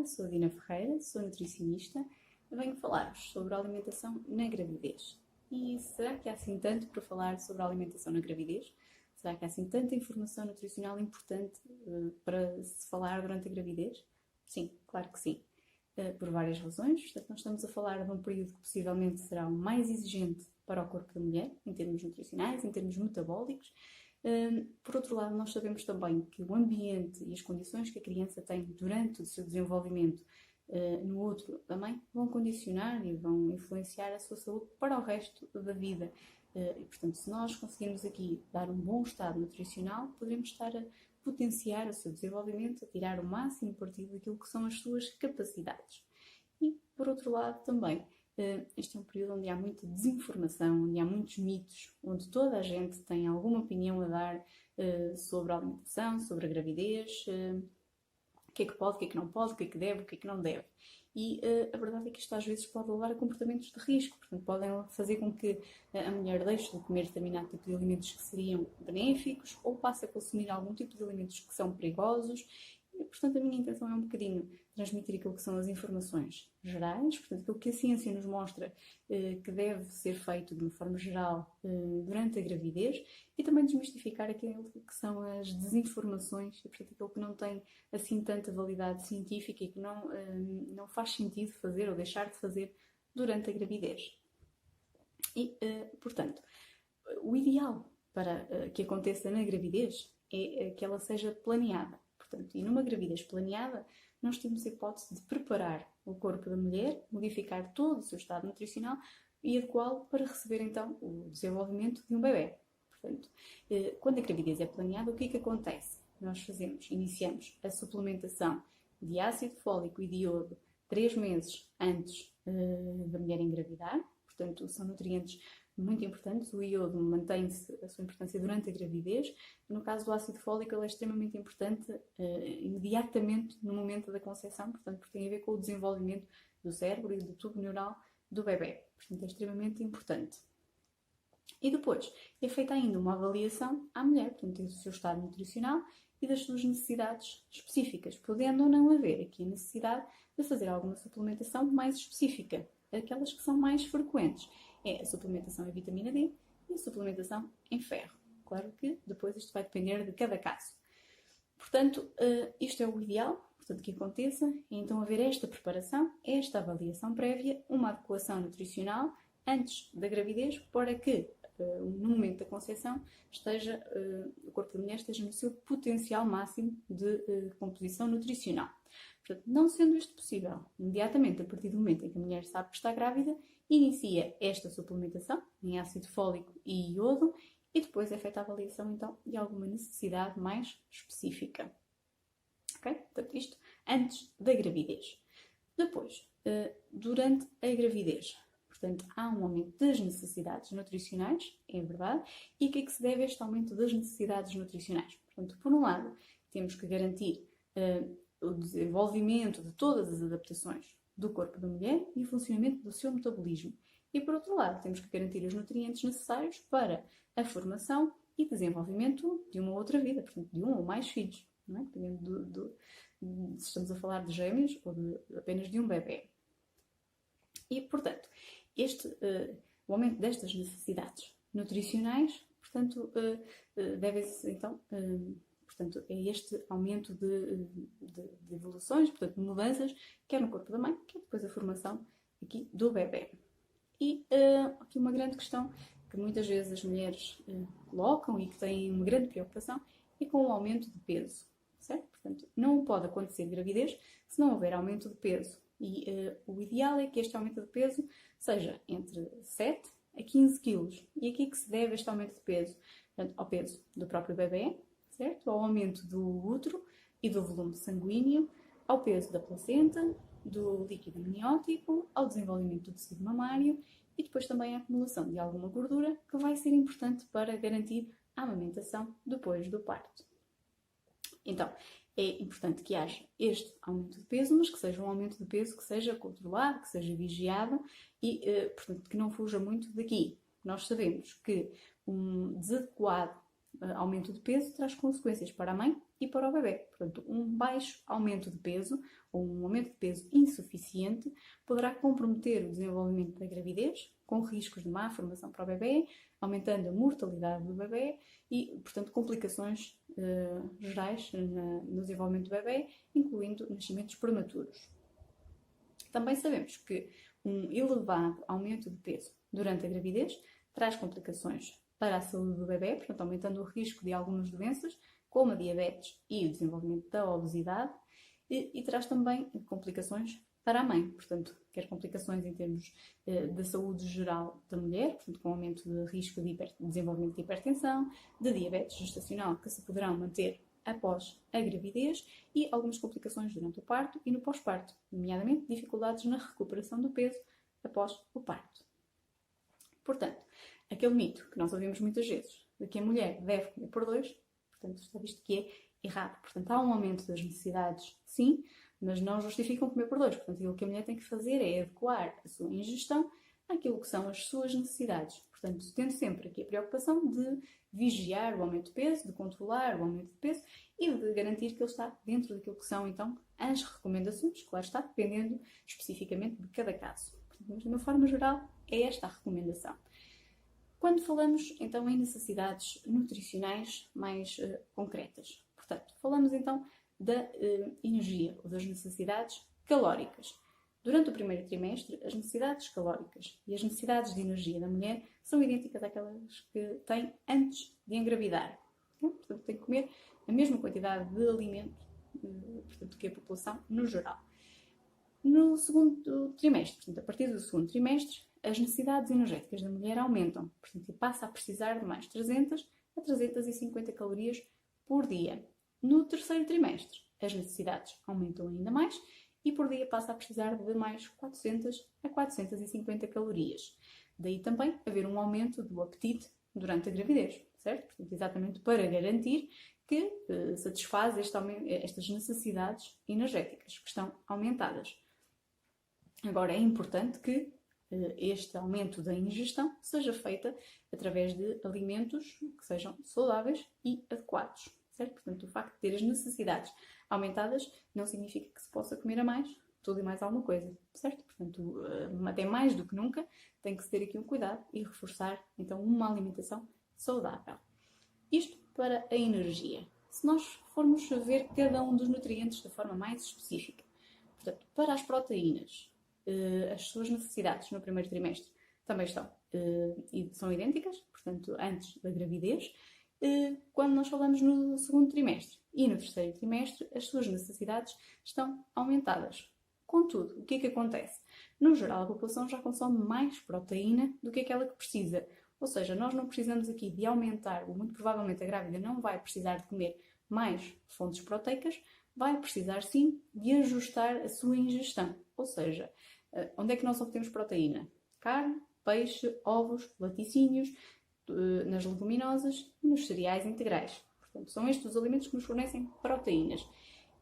Olá, sou a Dina Ferreira, sou nutricionista e venho falar-vos sobre a alimentação na gravidez. E será que há assim tanto para falar sobre a alimentação na gravidez? Será que há assim tanta informação nutricional importante para se falar durante a gravidez? Sim, claro que sim. Por várias razões. Portanto, nós estamos a falar de um período que possivelmente será o mais exigente para o corpo da mulher, em termos nutricionais, em termos metabólicos. Por outro lado, nós sabemos também que o ambiente e as condições que a criança tem durante o seu desenvolvimento no útero também vão condicionar e vão influenciar a sua saúde para o resto da vida. E, portanto, se nós conseguirmos aqui dar um bom estado nutricional, poderemos estar a potenciar o seu desenvolvimento, a tirar o máximo partido daquilo que são as suas capacidades. E, por outro lado, também, este é um período onde há muita desinformação, onde há muitos mitos, onde toda a gente tem alguma opinião a dar sobre a alimentação, sobre a gravidez, o que é que pode, o que é que não pode, o que é que deve, o que é que não deve. E a verdade é que isto às vezes pode levar a comportamentos de risco, portanto podem fazer com que a mulher deixe de comer determinado tipo de alimentos que seriam benéficos ou passe a consumir algum tipo de alimentos que são perigosos. E, portanto, a minha intenção é um bocadinho transmitir aquilo que são as informações gerais, portanto, aquilo que a ciência nos mostra que deve ser feito de uma forma geral durante a gravidez e também desmistificar aquilo que são as desinformações e, portanto, aquilo que não tem assim tanta validade científica e que não faz sentido fazer ou deixar de fazer durante a gravidez. E, portanto, o ideal para que aconteça na gravidez é que ela seja planeada. Portanto, e numa gravidez planeada, nós temos a hipótese de preparar o corpo da mulher, modificar todo o seu estado nutricional e adequá-lo para receber, então, o desenvolvimento de um bebê. Portanto, quando a gravidez é planeada, o que é que acontece? Nós iniciamos a suplementação de ácido fólico e de iodo 3 meses antes da mulher engravidar. Portanto, são nutrientes muito importantes. O iodo mantém-se a sua importância durante a gravidez. No caso do ácido fólico, ele é extremamente importante imediatamente no momento da concepção, portanto, porque tem a ver com o desenvolvimento do cérebro e do tubo neural do bebê. Portanto, é extremamente importante. E depois, é feita ainda uma avaliação à mulher, portanto, do seu estado nutricional e das suas necessidades específicas, podendo ou não haver aqui a necessidade de fazer alguma suplementação mais específica, aquelas que são mais frequentes. É a suplementação em vitamina D e a suplementação em ferro. Claro que depois isto vai depender de cada caso. Portanto, isto é o ideal, portanto, que aconteça, e então haver esta preparação, esta avaliação prévia, uma adequação nutricional antes da gravidez, para que no momento da concepção o corpo da mulher esteja no seu potencial máximo de composição nutricional. Portanto, não sendo isto possível, imediatamente a partir do momento em que a mulher sabe que está grávida, inicia esta suplementação em ácido fólico e iodo e depois é feita a avaliação então de alguma necessidade mais específica. Ok? Portanto, isto antes da gravidez. Depois, durante a gravidez, portanto, há um aumento das necessidades nutricionais, é verdade, e a que é que se deve este aumento das necessidades nutricionais? Portanto, por um lado, temos que garantir o desenvolvimento de todas as adaptações do corpo da mulher e o funcionamento do seu metabolismo. E, por outro lado, temos que garantir os nutrientes necessários para a formação e desenvolvimento de uma outra vida, portanto, de um ou mais filhos, não é? Dependendo se estamos a falar de gêmeos ou apenas de um bebê. E, portanto, o aumento destas necessidades nutricionais, portanto, deve-se, então, portanto, é este aumento de evoluções, portanto, de mudanças, quer no corpo da mãe, quer depois a formação aqui do bebê. E aqui uma grande questão que muitas vezes as mulheres colocam e que têm uma grande preocupação é com o aumento de peso, certo? Portanto, não pode acontecer gravidez se não houver aumento de peso. E o ideal é que este aumento de peso seja entre 7 a 15 kg. E aqui que se deve este aumento de peso? Portanto, ao peso do próprio bebê, certo? Ao aumento do útero e do volume sanguíneo, ao peso da placenta, do líquido amniótico, ao desenvolvimento do tecido mamário e depois também à acumulação de alguma gordura que vai ser importante para garantir a amamentação depois do parto. Então, é importante que haja este aumento de peso, mas que seja um aumento de peso que seja controlado, que seja vigiado e, portanto, que não fuja muito daqui. Nós sabemos que um desadequado aumento de peso traz consequências para a mãe e para o bebê. Portanto, um baixo aumento de peso ou um aumento de peso insuficiente poderá comprometer o desenvolvimento da gravidez, com riscos de má formação para o bebê, aumentando a mortalidade do bebê e, portanto, complicações gerais no desenvolvimento do bebê, incluindo nascimentos prematuros. Também sabemos que um elevado aumento de peso durante a gravidez traz complicações para a saúde do bebê, portanto, aumentando o risco de algumas doenças, como a diabetes e o desenvolvimento da obesidade, e traz também complicações para a mãe, portanto, quer complicações em termos da saúde geral da mulher, portanto, com aumento de risco de desenvolvimento de hipertensão, de diabetes gestacional, que se poderão manter após a gravidez, e algumas complicações durante o parto e no pós-parto, nomeadamente dificuldades na recuperação do peso após o parto. Portanto, aquele mito que nós ouvimos muitas vezes, de que a mulher deve comer por dois, portanto, está visto que é errado. Portanto, há um aumento das necessidades, sim, mas não justificam comer por dois. Portanto, aquilo que a mulher tem que fazer é adequar a sua ingestão àquilo que são as suas necessidades. Portanto, tendo sempre aqui a preocupação de vigiar o aumento de peso, de controlar o aumento de peso e de garantir que ele está dentro daquilo que são, então, as recomendações, claro está, dependendo especificamente de cada caso. Portanto, mas de uma forma geral, é esta a recomendação. Quando falamos, então, em necessidades nutricionais mais concretas, portanto, falamos, então, da energia ou das necessidades calóricas. Durante o primeiro trimestre, as necessidades calóricas e as necessidades de energia da mulher são idênticas àquelas que tem antes de engravidar. Portanto, tem que comer a mesma quantidade de alimento, portanto, que a população no geral. No segundo trimestre, portanto, a partir do segundo trimestre, as necessidades energéticas da mulher aumentam, portanto, passa a precisar de mais 300 a 350 calorias por dia. No terceiro trimestre, as necessidades aumentam ainda mais e por dia passa a precisar de mais 400 a 450 calorias. Daí também haver um aumento do apetite durante a gravidez, certo? Portanto, exatamente para garantir que satisfaz estas necessidades energéticas que estão aumentadas. Agora, é importante que este aumento da ingestão seja feita através de alimentos que sejam saudáveis e adequados, certo? Portanto, o facto de ter as necessidades aumentadas não significa que se possa comer a mais, tudo e mais alguma coisa, certo? Portanto, até mais do que nunca, tem que se ter aqui um cuidado e reforçar, então, uma alimentação saudável. Isto para a energia. Se nós formos ver cada um dos nutrientes de forma mais específica, portanto, para as proteínas, as suas necessidades no primeiro trimestre também são idênticas, portanto, antes da gravidez. Quando nós falamos no segundo trimestre e no terceiro trimestre, as suas necessidades estão aumentadas. Contudo, o que é que acontece? No geral, a população já consome mais proteína do que aquela que precisa. Ou seja, nós não precisamos aqui de aumentar, ou muito provavelmente a grávida não vai precisar de comer mais fontes proteicas, vai precisar sim de ajustar a sua ingestão. Ou seja, onde é que nós obtemos proteína? Carne, peixe, ovos, laticínios, nas leguminosas e nos cereais integrais. Portanto, são estes os alimentos que nos fornecem proteínas.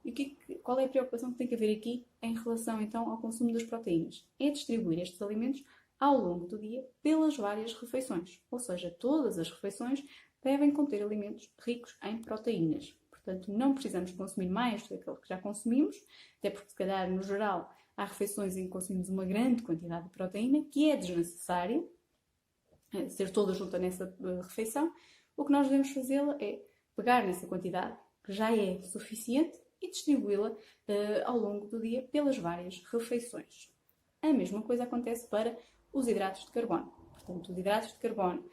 E qual é a preocupação que tem que haver aqui em relação então ao consumo das proteínas? É distribuir estes alimentos ao longo do dia pelas várias refeições. Ou seja, todas as refeições devem conter alimentos ricos em proteínas. Portanto, não precisamos consumir mais do que aquilo que já consumimos, até porque, se calhar, no geral, há refeições em que consumimos uma grande quantidade de proteína, que é desnecessária ser toda junta nessa refeição. O que nós devemos fazê-la é pegar nessa quantidade, que já é suficiente, e distribuí-la ao longo do dia pelas várias refeições. A mesma coisa acontece para os hidratos de carbono. Portanto, os hidratos de carbono,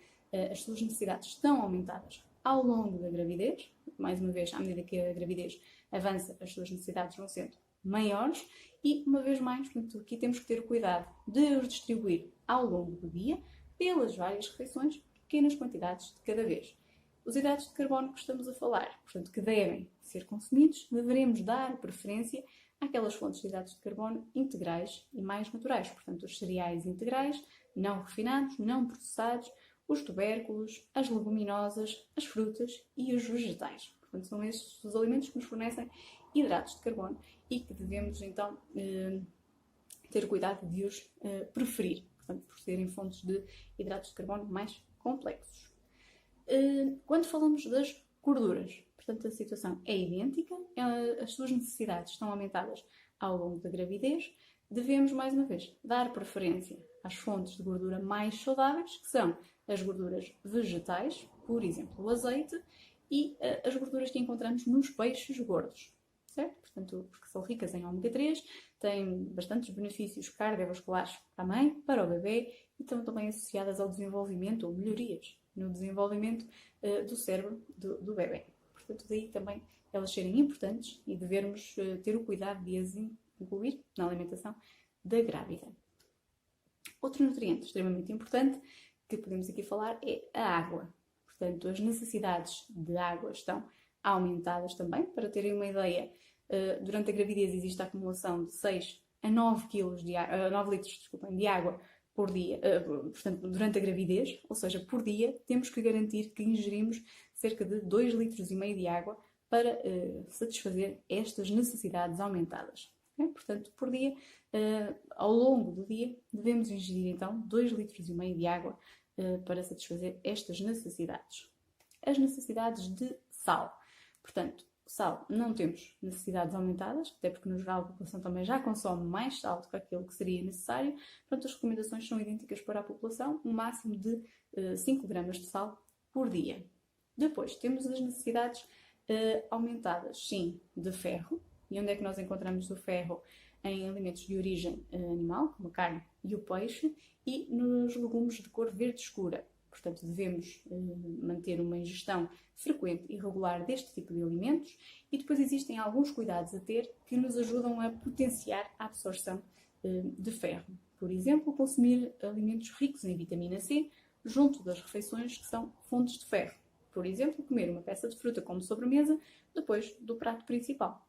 as suas necessidades estão aumentadas ao longo da gravidez. Mais uma vez, à medida que a gravidez avança, as suas necessidades vão sendo maiores e, uma vez mais, portanto, aqui temos que ter o cuidado de os distribuir ao longo do dia pelas várias refeições, pequenas quantidades de cada vez. Os hidratos de carbono que estamos a falar, portanto, que devem ser consumidos, deveremos dar preferência àquelas fontes de hidratos de carbono integrais e mais naturais, portanto, os cereais integrais, não refinados, não processados, os tubérculos, as leguminosas, as frutas e os vegetais. Portanto, são estes os alimentos que nos fornecem hidratos de carbono e que devemos, então, ter cuidado de os preferir, portanto, por serem fontes de hidratos de carbono mais complexos. Quando falamos das gorduras, portanto, a situação é idêntica, as suas necessidades estão aumentadas ao longo da gravidez, devemos, mais uma vez, dar preferência às fontes de gordura mais saudáveis, que são as gorduras vegetais, por exemplo, o azeite, e as gorduras que encontramos nos peixes gordos, certo? Portanto, porque são ricas em ômega 3, têm bastantes benefícios cardiovasculares para a mãe, para o bebê, e estão também associadas ao desenvolvimento, ou melhorias no desenvolvimento do cérebro do bebê. Portanto, daí também elas serem importantes e devermos ter o cuidado de as incluir na alimentação da grávida. Outro nutriente extremamente importante que podemos aqui falar é a água. Portanto, as necessidades de água estão aumentadas também. Para terem uma ideia, durante a gravidez existe a acumulação de 6 a 9, litros de água por dia, portanto, durante a gravidez, ou seja, por dia, temos que garantir que ingerimos cerca de 2,5 litros de água para satisfazer estas necessidades aumentadas. Portanto, por dia, ao longo do dia, devemos ingerir então 2,5 litros de água para satisfazer estas necessidades. As necessidades de sal. Portanto, sal, não temos necessidades aumentadas, até porque no geral a população também já consome mais sal do que aquilo que seria necessário. Portanto, as recomendações são idênticas para a população, um máximo de 5 gramas de sal por dia. Depois, temos as necessidades aumentadas, sim, de ferro. E onde é que nós encontramos o ferro? Em alimentos de origem animal, como a carne e o peixe, e nos legumes de cor verde escura. Portanto, devemos manter uma ingestão frequente e regular deste tipo de alimentos, e depois existem alguns cuidados a ter que nos ajudam a potenciar a absorção de ferro. Por exemplo, consumir alimentos ricos em vitamina C junto das refeições que são fontes de ferro. Por exemplo, comer uma peça de fruta como sobremesa depois do prato principal.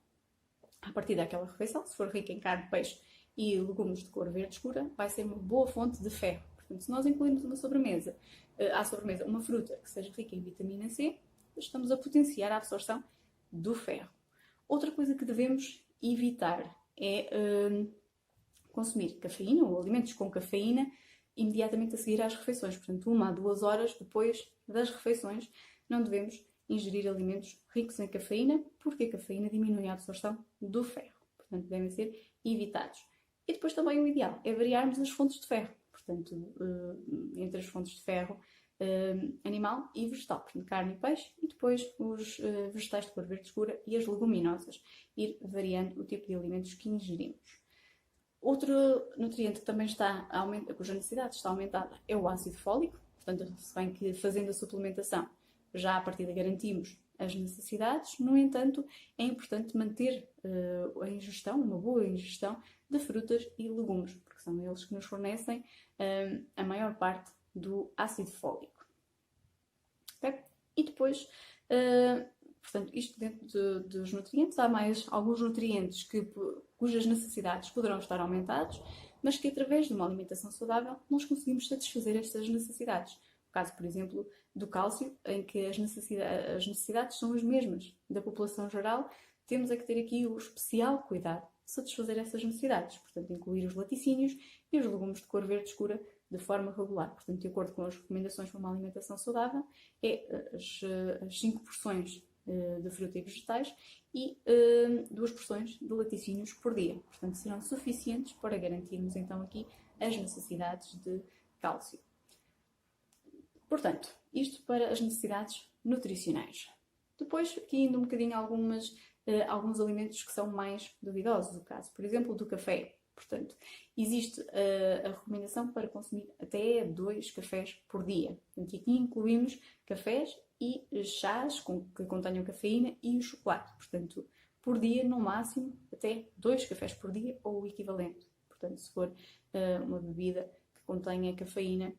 A partir daquela refeição, se for rica em carne, peixe e legumes de cor verde escura, vai ser uma boa fonte de ferro. Portanto, se nós incluirmos à sobremesa uma fruta que seja rica em vitamina C, estamos a potenciar a absorção do ferro. Outra coisa que devemos evitar é consumir cafeína ou alimentos com cafeína imediatamente a seguir às refeições. Portanto, 1 a 2 horas depois das refeições, não devemos ingerir alimentos ricos em cafeína, porque a cafeína diminui a absorção do ferro. Portanto, devem ser evitados. E depois também o ideal é variarmos as fontes de ferro. Portanto, entre as fontes de ferro animal e vegetal. Portanto, carne e peixe, e depois os vegetais de cor verde escura e as leguminosas. Ir variando o tipo de alimentos que ingerimos. Outro nutriente que também cuja necessidade está aumentada, é o ácido fólico. Portanto, se bem que fazendo a suplementação já a partir de garantimos as necessidades, no entanto, é importante manter uma boa ingestão de frutas e legumes, porque são eles que nos fornecem a maior parte do ácido fólico. Okay? E depois, portanto, isto dentro dos nutrientes, há mais alguns nutrientes cujas necessidades poderão estar aumentadas, mas que através de uma alimentação saudável nós conseguimos satisfazer estas necessidades. O caso, por exemplo, do cálcio, em que as necessidades são as mesmas da população geral, temos é que ter aqui o especial cuidado de satisfazer essas necessidades. Portanto, incluir os laticínios e os legumes de cor verde escura de forma regular. Portanto, de acordo com as recomendações para uma alimentação saudável, é as 5 porções de fruta e vegetais e 2 porções de laticínios por dia. Portanto, serão suficientes para garantirmos então aqui as necessidades de cálcio. Portanto, isto para as necessidades nutricionais. Depois, aqui ainda um bocadinho alguns alimentos que são mais duvidosos. O caso, por exemplo, do café. Portanto, existe a recomendação para consumir até 2 cafés por dia. Portanto, aqui incluímos cafés e chás que contenham cafeína e o chocolate. Portanto, por dia, no máximo, até 2 cafés por dia ou o equivalente. Portanto, se for uma bebida que contenha cafeína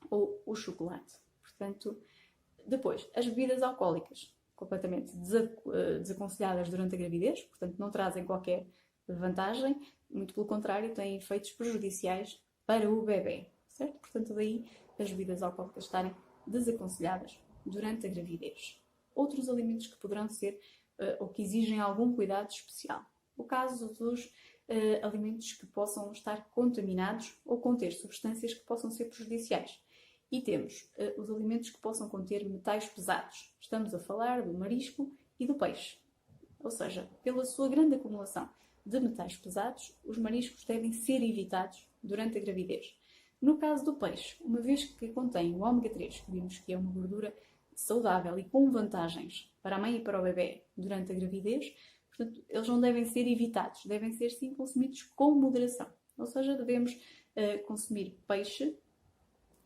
ou o chocolate. Portanto, depois, as bebidas alcoólicas, completamente desaconselhadas durante a gravidez, portanto, não trazem qualquer vantagem, muito pelo contrário, têm efeitos prejudiciais para o bebê, certo? Portanto, daí as bebidas alcoólicas estarem desaconselhadas durante a gravidez. Outros alimentos que poderão ser ou que exigem algum cuidado especial. O caso dos alimentos que possam estar contaminados ou conter substâncias que possam ser prejudiciais. E temos os alimentos que possam conter metais pesados. Estamos a falar do marisco e do peixe. Ou seja, pela sua grande acumulação de metais pesados, os mariscos devem ser evitados durante a gravidez. No caso do peixe, uma vez que contém o ômega 3, que vimos que é uma gordura saudável e com vantagens para a mãe e para o bebê durante a gravidez, portanto, eles não devem ser evitados, devem ser sim consumidos com moderação. Ou seja, devemos consumir peixe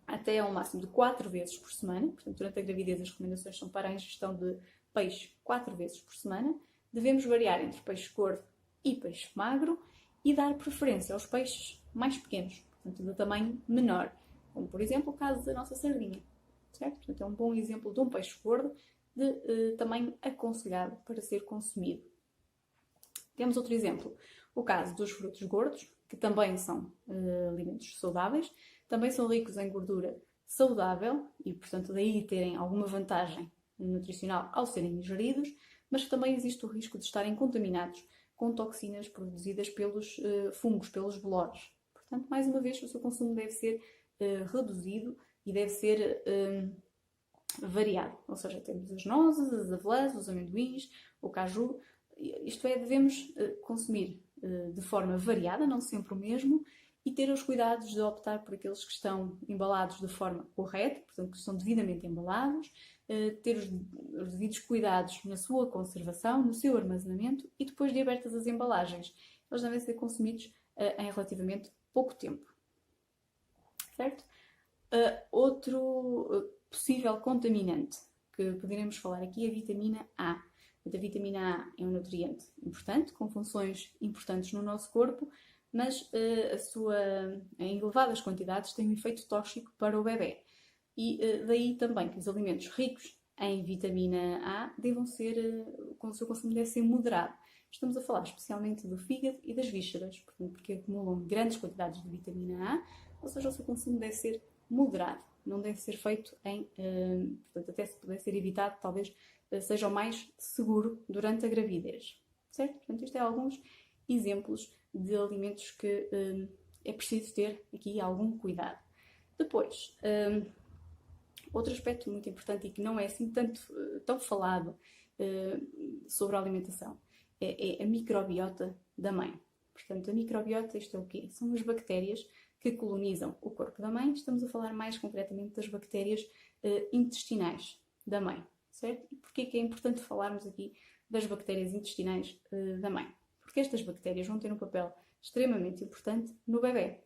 até ao máximo de 4 vezes por semana. Portanto, durante a gravidez as recomendações são para a ingestão de peixe 4 vezes por semana. Devemos variar entre peixe gordo e peixe magro e dar preferência aos peixes mais pequenos, portanto, de tamanho menor, como por exemplo o caso da nossa sardinha. Certo? Portanto, é um bom exemplo de um peixe gordo de tamanho aconselhado para ser consumido. Temos outro exemplo, o caso dos frutos gordos, que também são alimentos saudáveis, também são ricos em gordura saudável e, portanto, daí terem alguma vantagem nutricional ao serem ingeridos, mas que também existe o risco de estarem contaminados com toxinas produzidas pelos fungos, pelos bolores. Portanto, mais uma vez, o seu consumo deve ser reduzido e deve ser variado. Ou seja, temos as nozes, as avelãs, os amendoins, o caju. Isto é, devemos consumir de forma variada, não sempre o mesmo, e ter os cuidados de optar por aqueles que estão embalados de forma correta, portanto, que estão devidamente embalados, ter os devidos cuidados na sua conservação, no seu armazenamento e depois de abertas as embalagens. Eles devem ser consumidos em relativamente pouco tempo. Certo? Outro possível contaminante que poderemos falar aqui é a vitamina A. A vitamina A é um nutriente importante, com funções importantes no nosso corpo, mas em elevadas quantidades tem um efeito tóxico para o bebê. E daí também que os alimentos ricos em vitamina A devam ser, o seu consumo deve ser moderado. Estamos a falar especialmente do fígado e das vísceras, porque acumulam grandes quantidades de vitamina A, ou seja, o seu consumo deve ser moderado, não deve ser feito portanto, até se puder ser evitado, talvez seja o mais seguro durante a gravidez. Certo? Portanto, isto é alguns exemplos de alimentos que é preciso ter aqui algum cuidado. Depois, outro aspecto muito importante e que não é assim tão falado sobre a alimentação é a microbiota da mãe. Portanto, a microbiota, isto é o quê? São as bactérias que colonizam o corpo da mãe. Estamos a falar mais concretamente das bactérias intestinais da mãe, certo? E porquê que é importante falarmos aqui das bactérias intestinais da mãe? Porque estas bactérias vão ter um papel extremamente importante no bebê,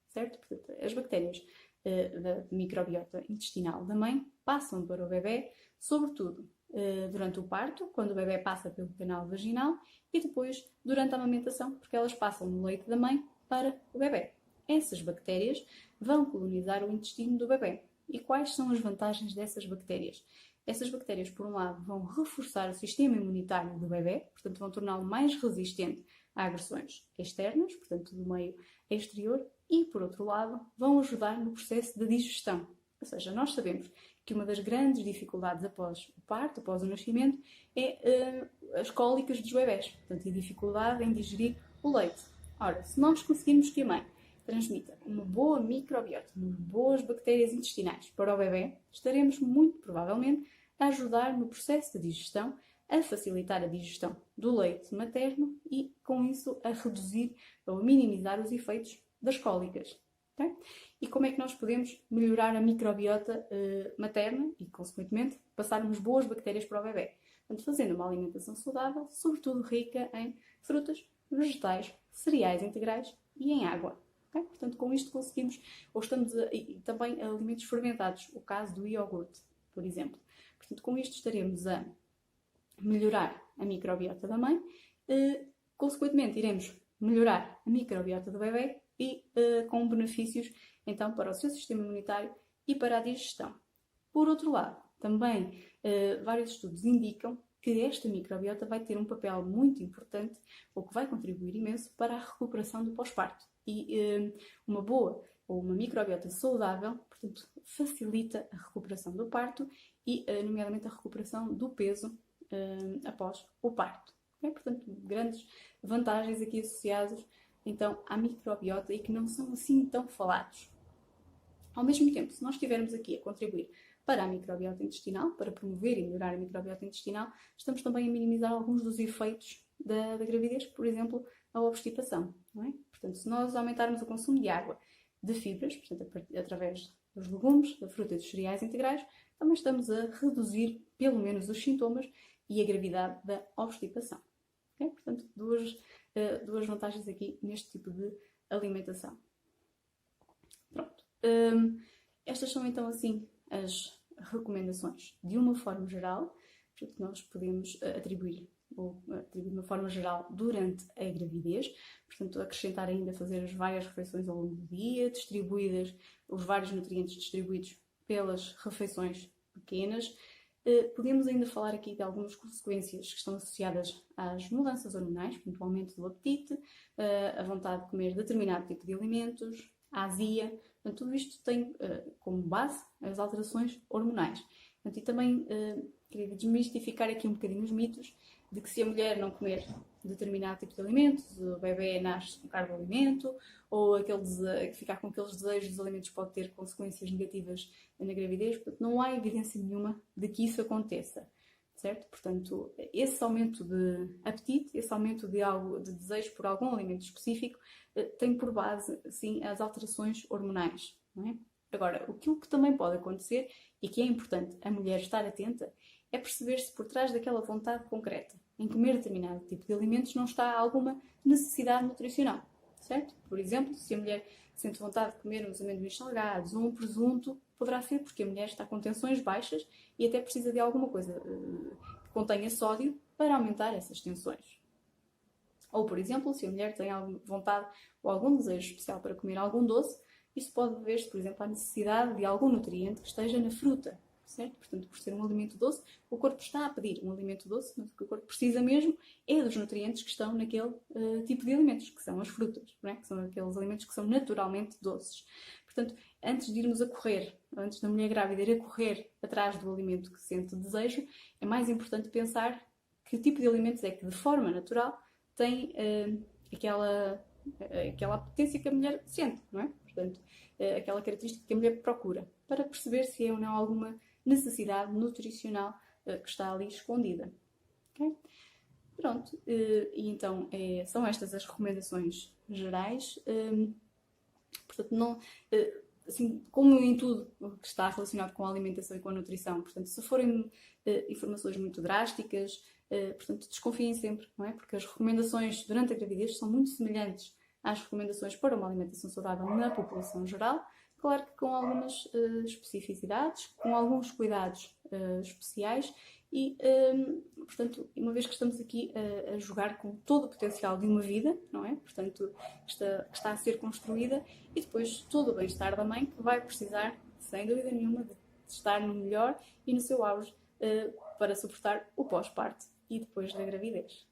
certo? Portanto, as bactérias da microbiota intestinal da mãe passam para o bebê, sobretudo durante o parto, quando o bebê passa pelo canal vaginal, e depois durante a amamentação, porque elas passam no leite da mãe para o bebê. Essas bactérias vão colonizar o intestino do bebê. E quais são as vantagens dessas bactérias? Essas bactérias, por um lado, vão reforçar o sistema imunitário do bebê, portanto, vão torná-lo mais resistente a agressões externas, portanto, do meio exterior, e, por outro lado, vão ajudar no processo de digestão. Ou seja, nós sabemos que uma das grandes dificuldades após o parto, após o nascimento, é as cólicas dos bebés, portanto, a dificuldade em digerir o leite. Ora, se nós conseguirmos que a mãe transmita uma boa microbiota, umas boas bactérias intestinais para o bebê, estaremos muito provavelmente a ajudar no processo de digestão, a facilitar a digestão do leite materno e, com isso, a reduzir ou a minimizar os efeitos das cólicas. Okay? E como é que nós podemos melhorar a microbiota materna e, consequentemente, passarmos boas bactérias para o bebê? Portanto, fazendo uma alimentação saudável, sobretudo rica em frutas, vegetais, cereais integrais e em água. Okay? Portanto, com isto conseguimos, e também alimentos fermentados, o caso do iogurte, por exemplo. Portanto, com isto estaremos a melhorar a microbiota da mãe, consequentemente iremos melhorar a microbiota do bebê e com benefícios então para o seu sistema imunitário e para a digestão. Por outro lado, também vários estudos indicam que esta microbiota vai ter um papel muito importante, ou que vai contribuir imenso para a recuperação do pós-parto. E uma boa ou uma microbiota saudável, portanto, facilita a recuperação do parto e, nomeadamente, a recuperação do peso após o parto. Okay? Portanto, grandes vantagens aqui associadas então à microbiota e que não são assim tão falados. Ao mesmo tempo, se nós estivermos aqui a contribuir para a microbiota intestinal, para promover e melhorar a microbiota intestinal, estamos também a minimizar alguns dos efeitos da gravidez, por exemplo, a obstipação. Não é? Portanto, se nós aumentarmos o consumo de água, de fibras, portanto, através dos legumes, da fruta e dos cereais integrais, também estamos a reduzir, pelo menos, os sintomas e a gravidade da obstipação. Okay? Portanto, duas vantagens aqui neste tipo de alimentação. Pronto. Estas são então assim as recomendações de uma forma geral, que nós podemos atribuir de uma forma geral durante a gravidez, portanto acrescentar ainda fazer as várias refeições ao longo do dia, distribuídas, os vários nutrientes distribuídos pelas refeições pequenas. Podemos ainda falar aqui de algumas consequências que estão associadas às mudanças hormonais, portanto o aumento do apetite, a vontade de comer determinado tipo de alimentos, a azia. Portanto, tudo isto tem como base as alterações hormonais. Portanto, e também queria desmistificar aqui um bocadinho os mitos de que se a mulher não comer determinado tipo de alimentos, o bebê nasce com carboalimento, ou ficar com aqueles desejos dos alimentos pode ter consequências negativas na gravidez. Portanto, não há evidência nenhuma de que isso aconteça. Certo? Portanto, esse aumento de apetite, esse aumento de desejo por algum alimento específico, tem por base, sim, as alterações hormonais. Não é? Agora, aquilo que também pode acontecer, e que é importante a mulher estar atenta, é perceber se por trás daquela vontade concreta em comer determinado tipo de alimentos não está alguma necessidade nutricional. Certo? Por exemplo, se a mulher sente vontade de comer uns amendoins salgados ou um presunto, poderá ser porque a mulher está com tensões baixas e até precisa de alguma coisa que contenha sódio para aumentar essas tensões. Ou, por exemplo, se a mulher tem alguma vontade ou algum desejo especial para comer algum doce, isso pode dever-se, por exemplo, à necessidade de algum nutriente que esteja na fruta. Certo? Portanto, por ser um alimento doce, o corpo está a pedir um alimento doce, mas o que o corpo precisa mesmo é dos nutrientes que estão naquele tipo de alimentos, que são as frutas, não é? Que são aqueles alimentos que são naturalmente doces. Portanto, antes de irmos a correr, antes da mulher grávida ir a correr atrás do alimento que sente desejo, é mais importante pensar que tipo de alimentos é que, de forma natural, tem aquela potência que a mulher sente, não é? Portanto, aquela característica que a mulher procura, para perceber se é ou não alguma necessidade nutricional que está ali escondida. Okay? Pronto, e então são estas as recomendações gerais. Portanto, não, assim, como em tudo o que está relacionado com a alimentação e com a nutrição, portanto, se forem informações muito drásticas, portanto, desconfiem sempre, não é? Porque as recomendações durante a gravidez são muito semelhantes às recomendações para uma alimentação saudável na população geral, claro que com algumas especificidades, com alguns cuidados especiais e, portanto, uma vez que estamos aqui a jogar com todo o potencial de uma vida, não é? Portanto, que está a ser construída e depois todo o bem-estar da mãe que vai precisar, sem dúvida nenhuma, de estar no melhor e no seu auge para suportar o pós-parto e depois da gravidez.